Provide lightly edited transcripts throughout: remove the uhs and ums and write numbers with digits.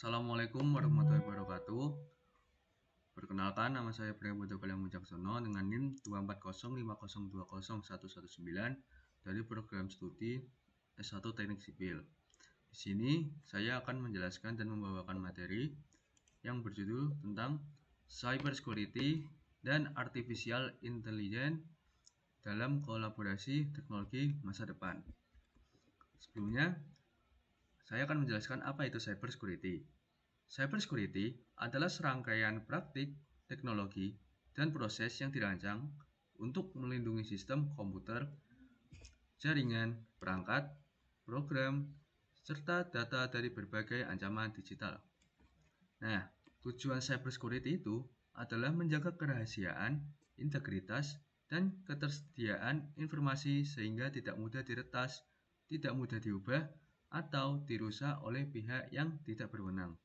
Assalamualaikum warahmatullahi wabarakatuh. Perkenalkan, nama saya Priya Budi Wicaksono dengan NIM 24050201119 dari program studi S1 Teknik Sipil. Di sini saya akan menjelaskan dan membawakan materi yang berjudul tentang Cyber Security dan Artificial Intelligence dalam kolaborasi teknologi masa depan. Sebelumnya, saya akan menjelaskan apa itu Cyber Security. Cyber security adalah serangkaian praktik, teknologi, dan proses yang dirancang untuk melindungi sistem komputer, jaringan, perangkat, program, serta data dari berbagai ancaman digital. Nah, tujuan cyber security itu adalah menjaga kerahasiaan, integritas, dan ketersediaan informasi sehingga tidak mudah diretas, tidak mudah diubah, atau dirusak oleh pihak yang tidak berwenang.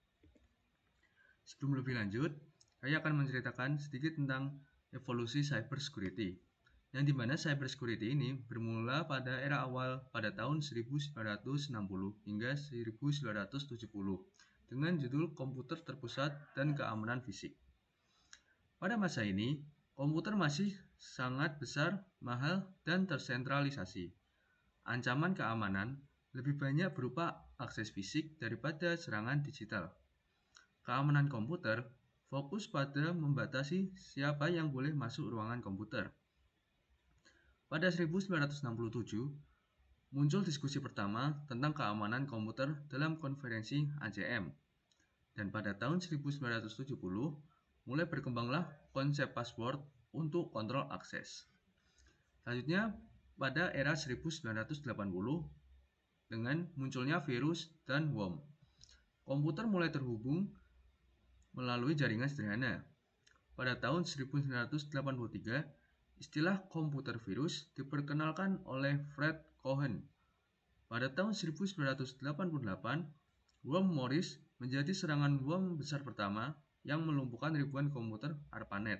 Sebelum lebih lanjut, saya akan menceritakan sedikit tentang evolusi cyber security, yang dimana cyber security ini bermula pada era awal pada tahun 1960 hingga 1970 dengan judul Komputer Terpusat dan Keamanan Fisik. Pada masa ini, komputer masih sangat besar, mahal, dan tersentralisasi. Ancaman keamanan lebih banyak berupa akses fisik daripada serangan digital. Keamanan komputer fokus pada membatasi siapa yang boleh masuk ruangan komputer. Pada 1967, muncul diskusi pertama tentang keamanan komputer dalam konferensi ACM. Dan pada tahun 1970, mulai berkembanglah konsep password untuk kontrol akses. Selanjutnya, pada era 1980, dengan munculnya virus dan worm, komputer mulai terhubung melalui jaringan sederhana. Pada tahun 1983, istilah komputer virus diperkenalkan oleh Fred Cohen. Pada tahun 1988, worm Morris menjadi serangan worm besar pertama yang melumpuhkan ribuan komputer ARPANET.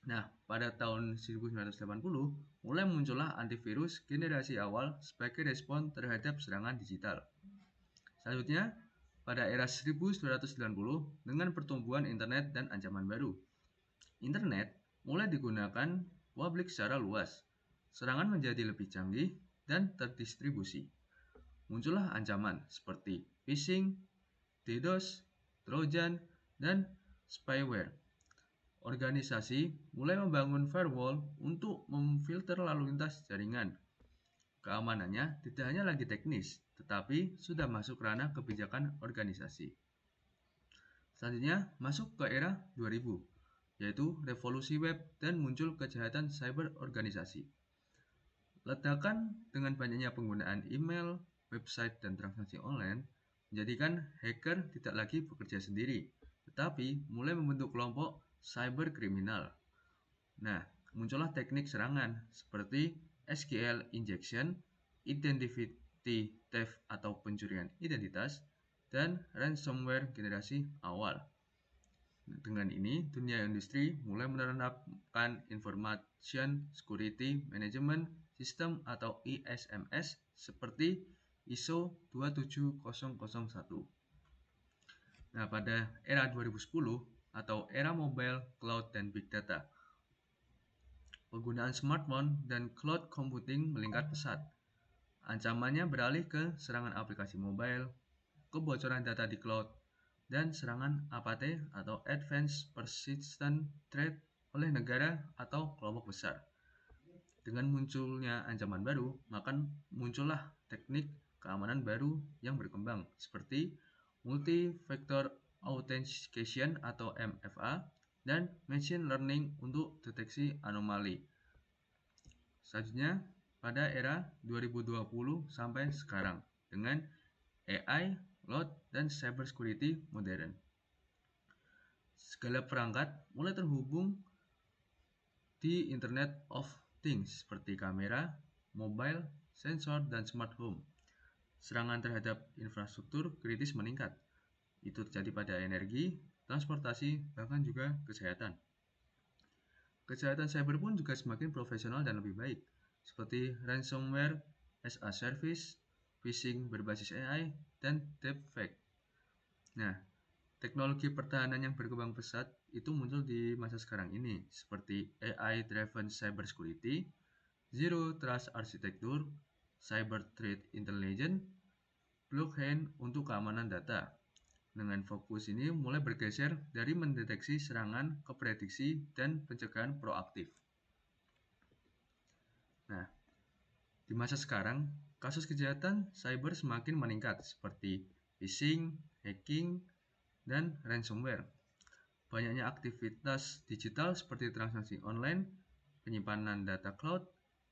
Nah, pada tahun 1980, mulai muncullah antivirus generasi awal sebagai respon terhadap serangan digital. Selanjutnya, pada era 1990 dengan pertumbuhan internet dan ancaman baru. Internet mulai digunakan publik secara luas. Serangan menjadi lebih canggih dan terdistribusi. Muncullah ancaman seperti phishing, DDoS, Trojan, dan spyware. Organisasi mulai membangun firewall untuk memfilter lalu lintas jaringan. Keamanannya tidak hanya lagi teknis, tetapi sudah masuk ranah kebijakan organisasi. Selanjutnya, masuk ke era 2000, yaitu revolusi web dan muncul kejahatan cyber organisasi. Ledakan dengan banyaknya penggunaan email, website, dan transaksi online menjadikan hacker tidak lagi bekerja sendiri, tetapi mulai membentuk kelompok cyber kriminal. Nah, muncullah teknik serangan seperti SQL injection, identity theft atau pencurian identitas, dan ransomware generasi awal. Dengan ini, dunia industri mulai menerapkan Information Security Management System atau ISMS seperti ISO 27001. Nah, pada era 2010 atau era mobile, cloud, dan big data, penggunaan smartphone dan cloud computing meningkat pesat. Ancamannya beralih ke serangan aplikasi mobile, kebocoran data di cloud, dan serangan APT atau Advanced Persistent Threat oleh negara atau kelompok besar. Dengan munculnya ancaman baru, maka muncullah teknik keamanan baru yang berkembang seperti Multi-Factor Authentication atau MFA dan Machine Learning untuk deteksi anomali. Selanjutnya, pada era 2020 sampai sekarang dengan AI, cloud, dan cyber security modern. Segala perangkat mulai terhubung di Internet of Things seperti kamera, mobile, sensor, dan smart home. Serangan terhadap infrastruktur kritis meningkat. Itu terjadi pada energi, transportasi, bahkan juga kesehatan. Kejahatan cyber pun juga semakin profesional dan lebih baik, seperti ransomware as a service, phishing berbasis AI, dan deepfake. Nah, teknologi pertahanan yang berkembang pesat itu muncul di masa sekarang ini, seperti AI-driven cybersecurity, Zero Trust Architecture, Cyber Threat Intelligence, blockchain untuk keamanan data. Dengan fokus ini mulai bergeser dari mendeteksi serangan ke prediksi dan pencegahan proaktif. Nah, di masa sekarang, kasus kejahatan cyber semakin meningkat seperti phishing, hacking, dan ransomware. Banyaknya aktivitas digital seperti transaksi online, penyimpanan data cloud,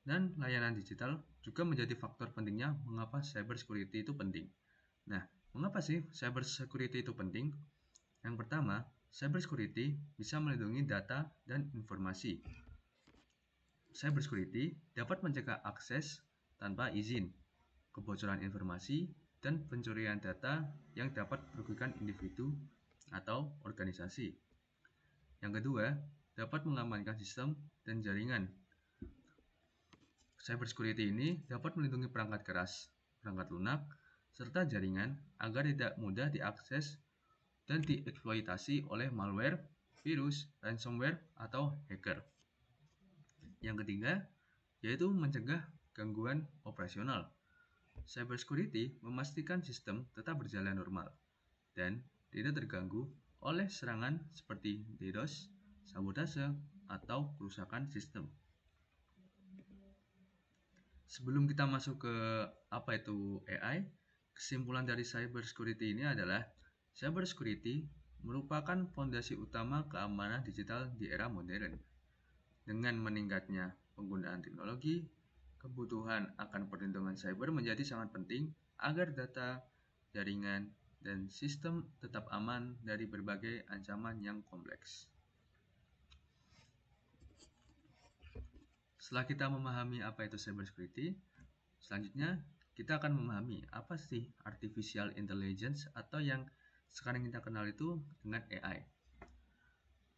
dan layanan digital juga menjadi faktor pentingnya mengapa cyber security itu penting. Nah, mengapa sih cyber security itu penting? Yang pertama, cyber security bisa melindungi data dan informasi. Cyber security dapat mencegah akses tanpa izin, kebocoran informasi, dan pencurian data yang dapat merugikan individu atau organisasi. Yang kedua, dapat mengamankan sistem dan jaringan. Cybersecurity ini dapat melindungi perangkat keras, perangkat lunak, serta jaringan agar tidak mudah diakses dan dieksploitasi oleh malware, virus, ransomware, atau hacker. Yang ketiga, yaitu mencegah gangguan operasional. Cybersecurity memastikan sistem tetap berjalan normal dan tidak terganggu oleh serangan seperti DDoS, sabotase, atau kerusakan sistem. Sebelum kita masuk ke apa itu AI, kesimpulan dari cybersecurity ini adalah cybersecurity merupakan fondasi utama keamanan digital di era modern. Dengan meningkatnya penggunaan teknologi, kebutuhan akan perlindungan cyber menjadi sangat penting agar data, jaringan, dan sistem tetap aman dari berbagai ancaman yang kompleks. Setelah kita memahami apa itu cybersecurity, selanjutnya kita akan memahami apa sih artificial intelligence atau yang sekarang kita kenal itu dengan AI.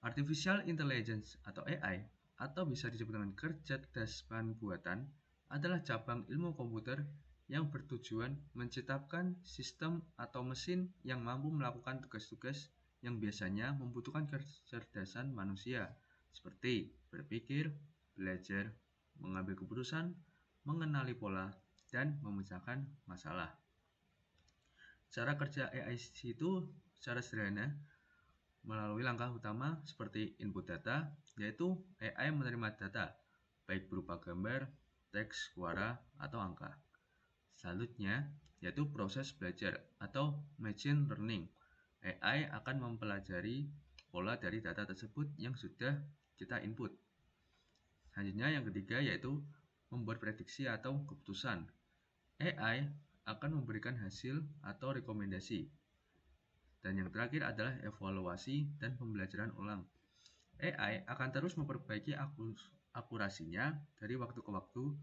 Artificial intelligence atau AI atau bisa disebut dengan kecerdasan buatan adalah cabang ilmu komputer yang bertujuan menciptakan sistem atau mesin yang mampu melakukan tugas-tugas yang biasanya membutuhkan kecerdasan manusia, seperti berpikir, belajar, mengambil keputusan, mengenali pola, dan memecahkan masalah. Cara kerja AI itu secara sederhana melalui langkah utama seperti input data, yaitu AI menerima data, baik berupa gambar, teks, suara, atau angka. Selanjutnya, yaitu proses belajar atau machine learning. AI akan mempelajari pola dari data tersebut yang sudah kita input. Selanjutnya, yang ketiga yaitu membuat prediksi atau keputusan. AI akan memberikan hasil atau rekomendasi. Dan yang terakhir adalah evaluasi dan pembelajaran ulang. AI akan terus memperbaiki akurasinya dari waktu ke waktu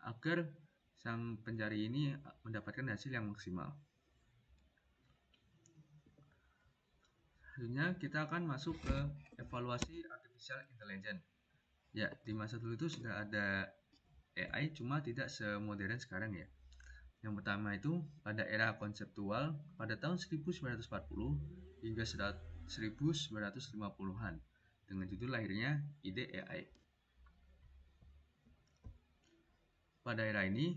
agar sang pencari ini mendapatkan hasil yang maksimal. Selanjutnya kita akan masuk ke evaluasi artificial intelligence. Ya, di masa dulu itu sudah ada AI, cuma tidak semodern sekarang ya. Yang pertama itu pada era konseptual pada tahun 1940 hingga 1950-an dengan judul lahirnya ide AI. Pada era ini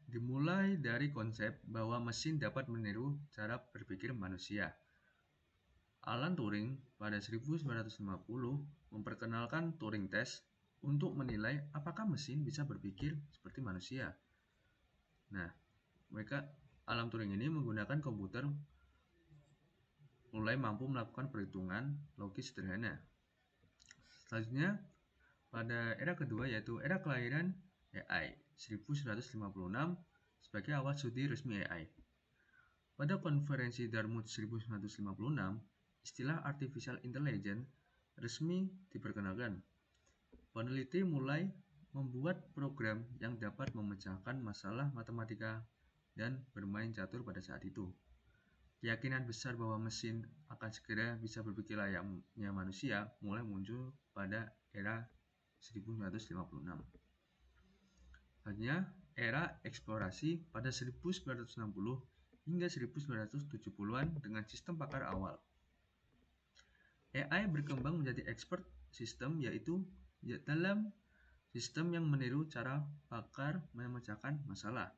dimulai dari konsep bahwa mesin dapat meniru cara berpikir manusia. Alan Turing pada 1950 memperkenalkan Turing Test untuk menilai apakah mesin bisa berpikir seperti manusia. Nah, Alan Turing ini menggunakan komputer mulai mampu melakukan perhitungan logis sederhana. Selanjutnya, pada era kedua yaitu era kelahiran AI 1956 sebagai awal studi resmi AI. Pada konferensi Dartmouth 1956, istilah artificial intelligence resmi diperkenalkan. Peneliti mulai membuat program yang dapat memecahkan masalah matematika dan bermain catur pada saat itu. Keyakinan besar bahwa mesin akan segera bisa berpikir layaknya manusia mulai muncul pada era 1956. Selanjutnya, era eksplorasi pada 1960 hingga 1970-an dengan sistem pakar awal. AI berkembang menjadi expert system, yaitu dalam sistem yang meniru cara pakar memecahkan masalah.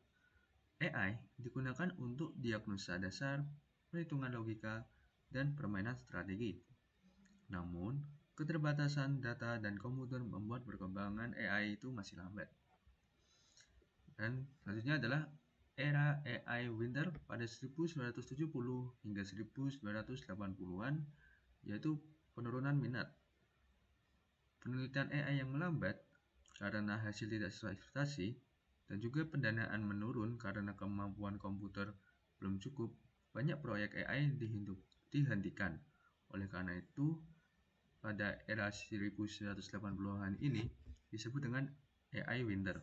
AI digunakan untuk diagnosa dasar, perhitungan logika, dan permainan strategi. Namun, keterbatasan data dan komputer membuat perkembangan AI itu masih lambat. Dan selanjutnya adalah era AI winter pada 1970 hingga 1980-an, yaitu penurunan minat. Penelitian AI yang melambat karena hasil tidak sesuai ekspektasi, dan juga pendanaan menurun karena kemampuan komputer belum cukup, banyak proyek AI dihentikan. Oleh karena itu, pada era 1980-an ini disebut dengan AI winter.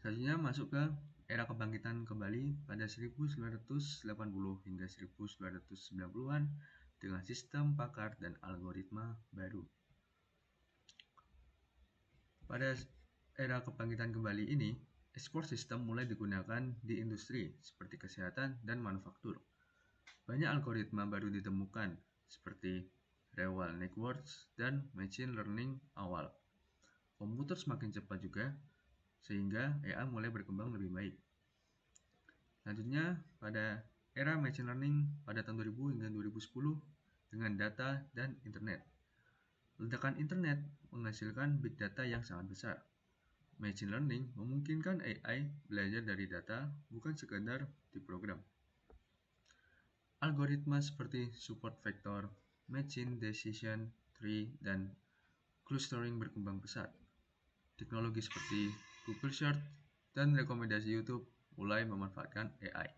Selanjutnya masuk ke era kebangkitan kembali pada 1980 hingga 1990-an dengan sistem pakar dan algoritma baru. Pada era kebangkitan kembali ini, export system mulai digunakan di industri seperti kesehatan dan manufaktur. Banyak algoritma baru ditemukan seperti neural networks dan machine learning awal. Komputer semakin cepat juga, sehingga AI mulai berkembang lebih baik. Selanjutnya, pada era machine learning pada tahun 2000 hingga 2010 dengan data dan internet. Ledakan internet menghasilkan big data yang sangat besar. Machine learning memungkinkan AI belajar dari data, bukan sekadar diprogram. Algoritma seperti support vector, machine decision tree, dan clustering berkembang pesat. Teknologi seperti Google Search dan rekomendasi YouTube mulai memanfaatkan AI.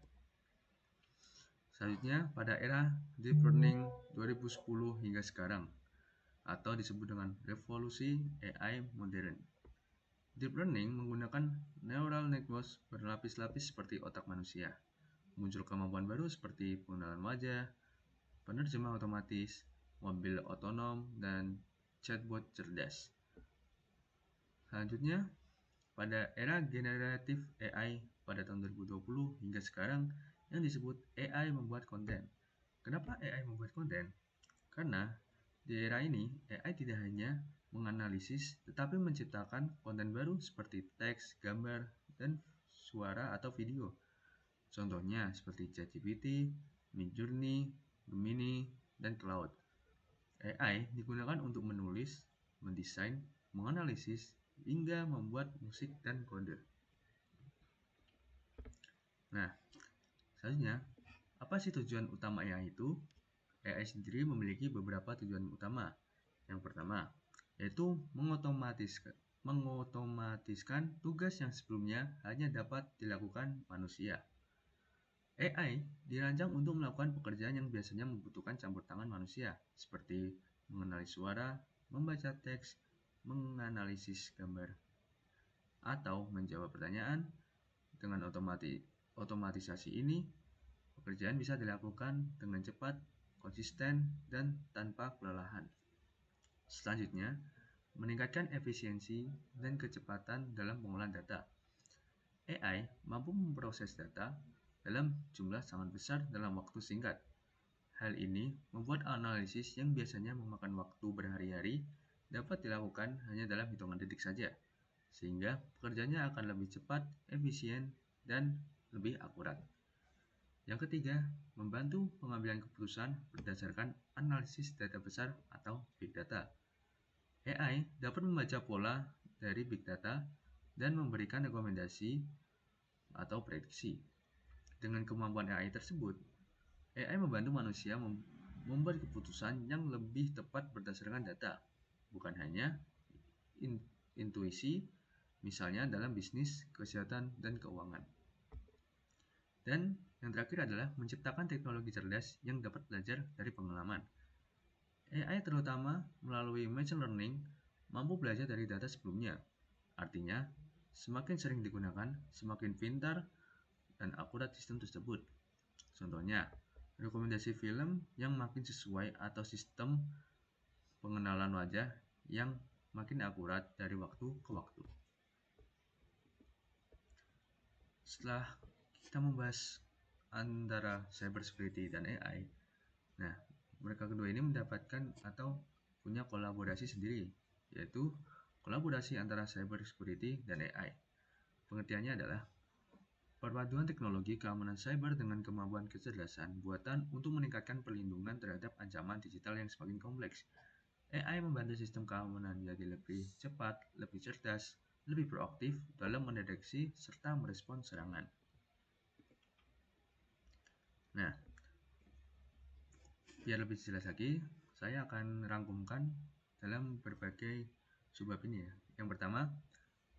Selanjutnya, pada era Deep Learning 2010 hingga sekarang, atau disebut dengan revolusi AI modern. Deep Learning menggunakan neural networks berlapis-lapis seperti otak manusia. Muncul kemampuan baru seperti pengenalan wajah, penerjemah otomatis, mobil otonom, dan chatbot cerdas. Selanjutnya, pada era generatif AI pada tahun 2020 hingga sekarang yang disebut AI membuat konten. Kenapa AI membuat konten? Karena di era ini AI tidak hanya menganalisis tetapi menciptakan konten baru seperti teks, gambar, dan suara atau video. Contohnya seperti ChatGPT, Midjourney, Gemini, dan Claude. AI digunakan untuk menulis, mendesain, menganalisis, hingga membuat musik dan kode. Nah, selanjutnya, apa sih tujuan utama AI itu? AI sendiri memiliki beberapa tujuan utama. Yang pertama, yaitu mengotomatiskan tugas yang sebelumnya hanya dapat dilakukan manusia. AI dirancang untuk melakukan pekerjaan yang biasanya membutuhkan campur tangan manusia, seperti mengenali suara, membaca teks, menganalisis gambar, atau menjawab pertanyaan. Dengan otomatisasi ini, pekerjaan bisa dilakukan dengan cepat, konsisten, dan tanpa kelelahan. Selanjutnya, meningkatkan efisiensi dan kecepatan dalam pengolahan data. AI mampu memproses data dalam jumlah sangat besar dalam waktu singkat. Hal ini membuat analisis yang biasanya memakan waktu berhari-hari dapat dilakukan hanya dalam hitungan detik saja, sehingga pekerjaannya akan lebih cepat, efisien, dan lebih akurat. Yang ketiga, membantu pengambilan keputusan berdasarkan analisis data besar atau big data. AI dapat membaca pola dari big data dan memberikan rekomendasi atau prediksi. Dengan kemampuan AI tersebut, AI membantu manusia membuat keputusan yang lebih tepat berdasarkan data, bukan hanya intuisi, misalnya dalam bisnis, kesehatan, dan keuangan. Dan yang terakhir adalah menciptakan teknologi cerdas yang dapat belajar dari pengalaman. AI terutama melalui machine learning mampu belajar dari data sebelumnya. Artinya, semakin sering digunakan, semakin pintar dan akurat sistem tersebut. Contohnya, rekomendasi film yang makin sesuai atau sistem pengenalan wajah yang makin akurat dari waktu ke waktu. setelah kita membahas antara cybersecurity dan AI, nah mereka kedua ini mendapatkan atau punya kolaborasi sendiri, yaitu kolaborasi antara cybersecurity dan AI. Pengertiannya adalah perpaduan teknologi keamanan cyber dengan kemampuan kecerdasan buatan untuk meningkatkan perlindungan terhadap ancaman digital yang semakin kompleks. AI membantu sistem keamanan menjadi lebih cepat, lebih cerdas, lebih proaktif dalam mendeteksi serta merespons serangan. Nah, biar lebih jelas lagi, saya akan rangkumkan dalam berbagai subbab ini ya. Yang pertama,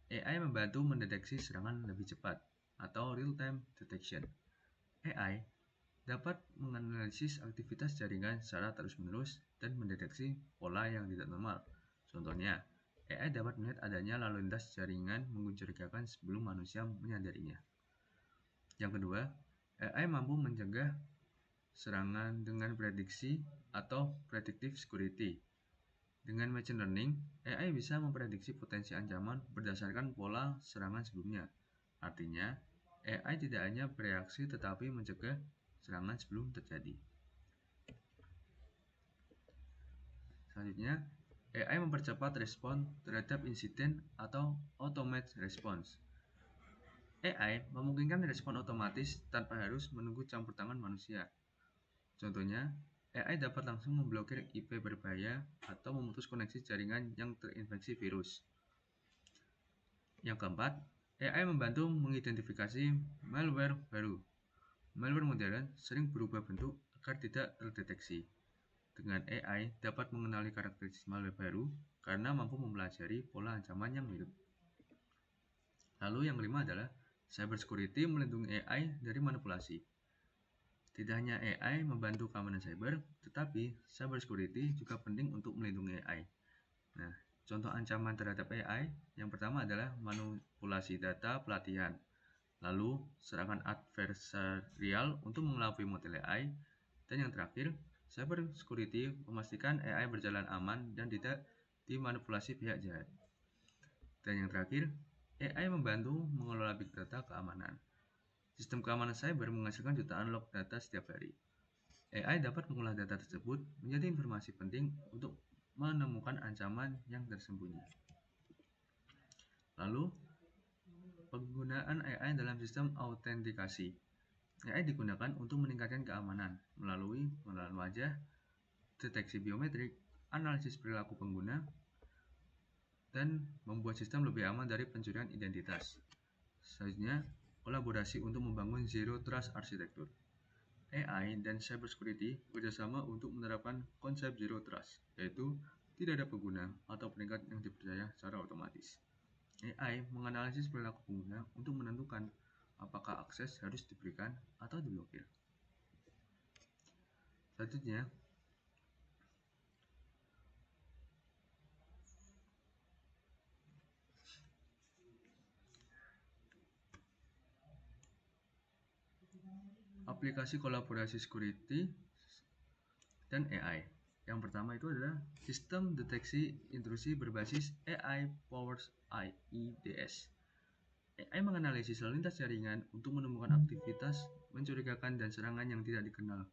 AI membantu mendeteksi serangan lebih cepat atau real-time detection. AI dapat menganalisis aktivitas jaringan secara terus-menerus dan mendeteksi pola yang tidak normal. Contohnya, AI dapat melihat adanya lalu lintas jaringan mencurigakan sebelum manusia menyadarinya. Yang kedua, AI mampu mencegah serangan dengan prediksi atau predictive security. Dengan machine learning, AI bisa memprediksi potensi ancaman berdasarkan pola serangan sebelumnya. Artinya, AI tidak hanya bereaksi tetapi mencegah serangan sebelum terjadi. Selanjutnya, AI mempercepat respon terhadap insiden atau automate response. AI memungkinkan respon otomatis tanpa harus menunggu campur tangan manusia. Contohnya, AI dapat langsung memblokir IP berbahaya atau memutus koneksi jaringan yang terinfeksi virus. Yang keempat, AI membantu mengidentifikasi malware baru. Malware modern sering berubah bentuk agar tidak terdeteksi. Dengan AI dapat mengenali karakteristik malware baru karena mampu mempelajari pola ancaman yang mirip. Lalu yang kelima adalah cybersecurity melindungi AI dari manipulasi. Tidak hanya AI membantu keamanan cyber, tetapi cybersecurity juga penting untuk melindungi AI. Nah, contoh ancaman terhadap AI yang pertama adalah manipulasi data pelatihan, lalu serangan adversarial untuk mengelabui model AI, dan yang terakhir, cybersecurity memastikan AI berjalan aman dan tidak dimanipulasi pihak jahat. Dan yang terakhir, AI membantu mengelola big data keamanan. Sistem keamanan cyber menghasilkan jutaan log data setiap hari. AI dapat mengolah data tersebut menjadi informasi penting untuk menemukan ancaman yang tersembunyi. Lalu, penggunaan AI dalam sistem autentikasi. AI digunakan untuk meningkatkan keamanan melalui pengenalan wajah, deteksi biometrik, analisis perilaku pengguna, dan membuat sistem lebih aman dari pencurian identitas. Selanjutnya, kolaborasi untuk membangun Zero Trust Architecture. AI dan cybersecurity bekerjasama untuk menerapkan konsep Zero Trust, yaitu tidak ada pengguna atau perangkat yang dipercaya secara otomatis. AI menganalisis perilaku pengguna untuk menentukan apakah akses harus diberikan atau diblokir. Selanjutnya, aplikasi kolaborasi security dan AI. Yang pertama itu adalah sistem deteksi intrusi berbasis AI Powers IEDS. AI menganalisis lalu lintas jaringan untuk menemukan aktivitas mencurigakan dan serangan yang tidak dikenal.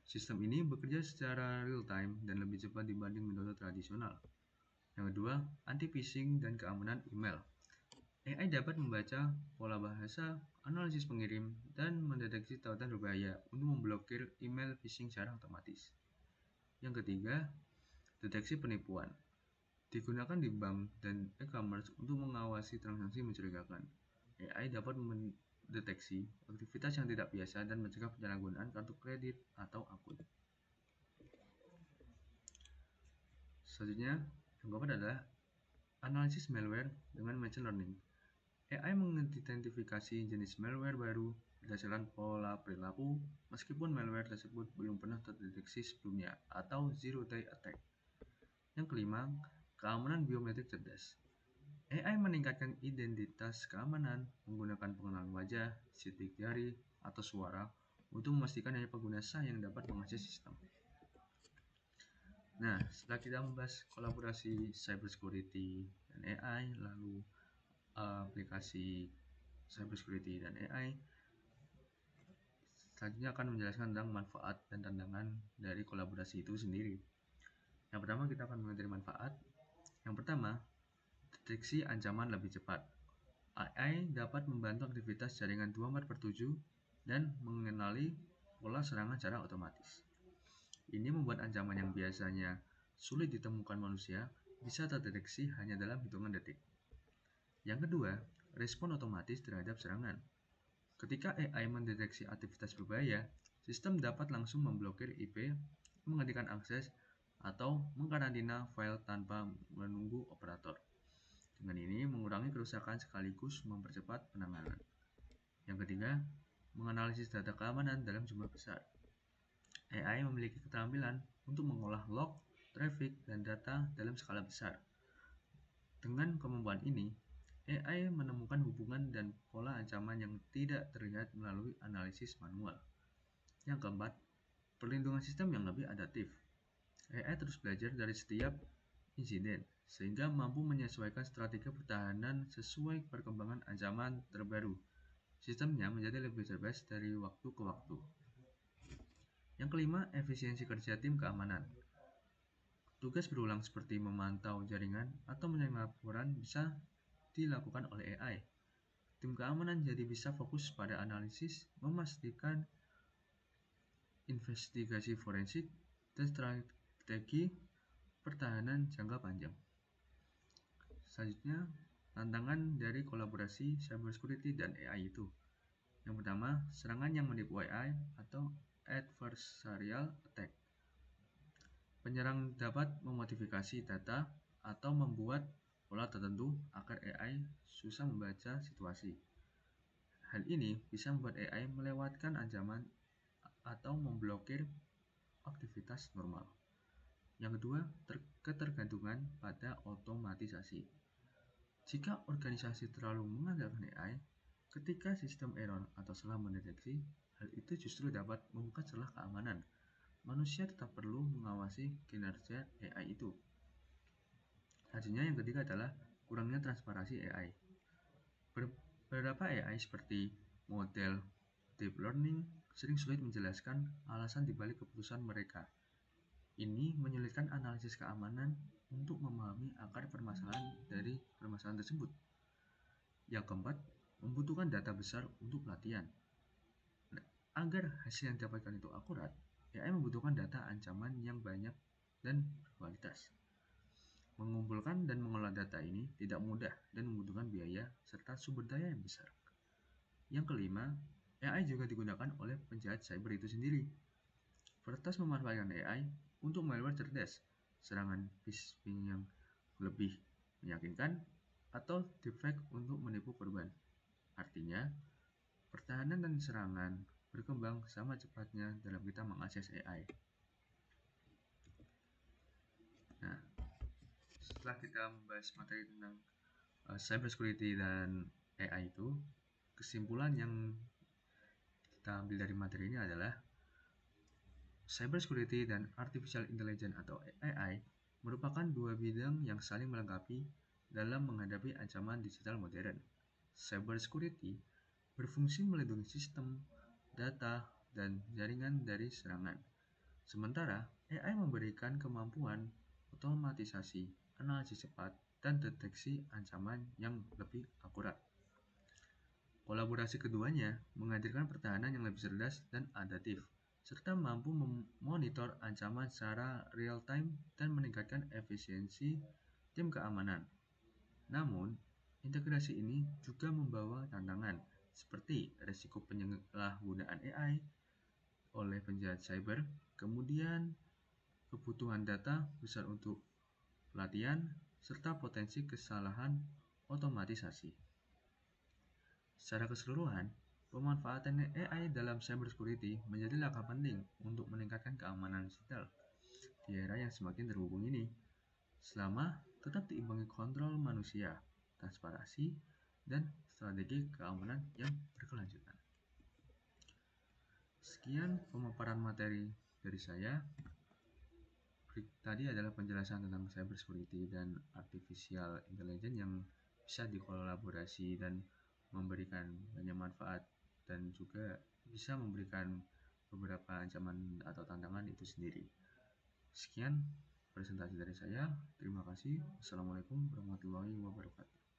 Sistem ini bekerja secara real-time dan lebih cepat dibanding metode tradisional. Yang kedua, anti-phishing dan keamanan email. AI dapat membaca pola bahasa, analisis pengirim, dan mendeteksi tautan berbahaya untuk memblokir email phishing secara otomatis. Yang ketiga, deteksi penipuan. Digunakan di bank dan e-commerce untuk mengawasi transaksi mencurigakan. AI dapat mendeteksi aktivitas yang tidak biasa dan mencegah penyalahgunaan kartu kredit atau akun. Selanjutnya, yang keempat adalah analisis malware dengan machine learning. AI mengidentifikasi jenis malware baru berdasarkan pola perilaku, meskipun malware tersebut belum pernah terdeteksi sebelumnya atau zero-day attack. Yang kelima, keamanan biometrik cerdas. AI meningkatkan identitas keamanan menggunakan pengenalan wajah, sidik jari, atau suara untuk memastikan hanya pengguna sah yang dapat mengakses sistem. Nah, setelah kita membahas kolaborasi cybersecurity dan AI, lalu aplikasi cybersecurity dan AI. Selanjutnya akan menjelaskan tentang manfaat dan tantangan dari kolaborasi itu sendiri. Yang pertama, kita akan mengenai manfaat. Yang pertama, deteksi ancaman lebih cepat. AI dapat membantu aktivitas jaringan 24/7 dan mengenali pola serangan secara otomatis. Ini membuat ancaman yang biasanya sulit ditemukan manusia bisa terdeteksi hanya dalam hitungan detik. Yang kedua, respon otomatis terhadap serangan. Ketika AI mendeteksi aktivitas berbahaya, sistem dapat langsung memblokir IP, menghentikan akses, atau mengkarantina file tanpa menunggu operator. Dengan ini, mengurangi kerusakan sekaligus mempercepat penanganan. Yang ketiga, menganalisis data keamanan dalam jumlah besar. AI memiliki keterampilan untuk mengolah log, traffic, dan data dalam skala besar. Dengan kemampuan ini, AI menemukan hubungan dan pola ancaman yang tidak terlihat melalui analisis manual. Yang keempat, perlindungan sistem yang lebih adaptif. AI terus belajar dari setiap insiden, sehingga mampu menyesuaikan strategi pertahanan sesuai perkembangan ancaman terbaru. Sistemnya menjadi lebih cerdas dari waktu ke waktu. Yang kelima, efisiensi kerja tim keamanan. Tugas berulang seperti memantau jaringan atau menerima laporan bisa dilakukan oleh AI. Tim keamanan jadi bisa fokus pada analisis, memastikan investigasi forensik, dan strategi pertahanan jangka panjang. Selanjutnya, tantangan dari kolaborasi cybersecurity dan AI itu. Yang pertama, serangan yang menipu AI atau adversarial attack. Penyerang dapat memodifikasi data atau membuat pola tertentu agar AI susah membaca situasi. Hal ini bisa membuat AI melewatkan ancaman atau memblokir aktivitas normal. Yang kedua, ketergantungan pada otomatisasi. Jika organisasi terlalu mengandalkan AI, ketika sistem error atau salah mendeteksi, hal itu justru dapat membuka celah keamanan. Manusia tetap perlu mengawasi kinerja AI itu. Hasilnya yang ketiga adalah kurangnya transparansi AI. Beberapa AI seperti model deep learning sering sulit menjelaskan alasan dibalik keputusan mereka. Ini menyulitkan analisis keamanan untuk memahami akar permasalahan dari permasalahan tersebut. Yang keempat, membutuhkan data besar untuk pelatihan. Agar hasil yang didapatkan itu akurat, AI membutuhkan data ancaman yang banyak dan berkualitas. Mengumpulkan dan mengolah data ini tidak mudah dan membutuhkan biaya serta sumber daya yang besar. Yang kelima, AI juga digunakan oleh penjahat cyber itu sendiri. Peretas memanfaatkan AI untuk malware cerdas, serangan phishing yang lebih meyakinkan, atau deepfake untuk menipu korban. Artinya, pertahanan dan serangan berkembang sama cepatnya dalam kita mengakses AI. Nah, setelah kita membahas materi tentang cybersecurity dan AI itu, kesimpulan yang kita ambil dari materi ini adalah cybersecurity dan artificial intelligence atau AI merupakan dua bidang yang saling melengkapi dalam menghadapi ancaman digital modern. Cybersecurity berfungsi melindungi sistem, data, dan jaringan dari serangan. Sementara AI memberikan kemampuan otomatisasi, analisis cepat, dan deteksi ancaman yang lebih akurat. Kolaborasi keduanya menghadirkan pertahanan yang lebih cerdas dan adaptif, serta mampu memonitor ancaman secara real-time dan meningkatkan efisiensi tim keamanan. Namun, integrasi ini juga membawa tantangan, seperti risiko penyalahgunaan AI oleh penjahat cyber, kemudian kebutuhan data besar untuk pelatihan, serta potensi kesalahan otomatisasi. Secara keseluruhan, pemanfaatan AI dalam cybersecurity menjadi langkah penting untuk meningkatkan keamanan digital di era yang semakin terhubung ini, selama tetap diimbangi kontrol manusia, transparansi, dan strategi keamanan yang berkelanjutan. Sekian pemaparan materi dari saya. Tadi adalah penjelasan tentang cybersecurity dan artificial intelligence yang bisa dikolaborasi dan memberikan banyak manfaat dan juga bisa memberikan beberapa ancaman atau tantangan itu sendiri. Sekian presentasi dari saya. Terima kasih. Assalamualaikum warahmatullahi wabarakatuh.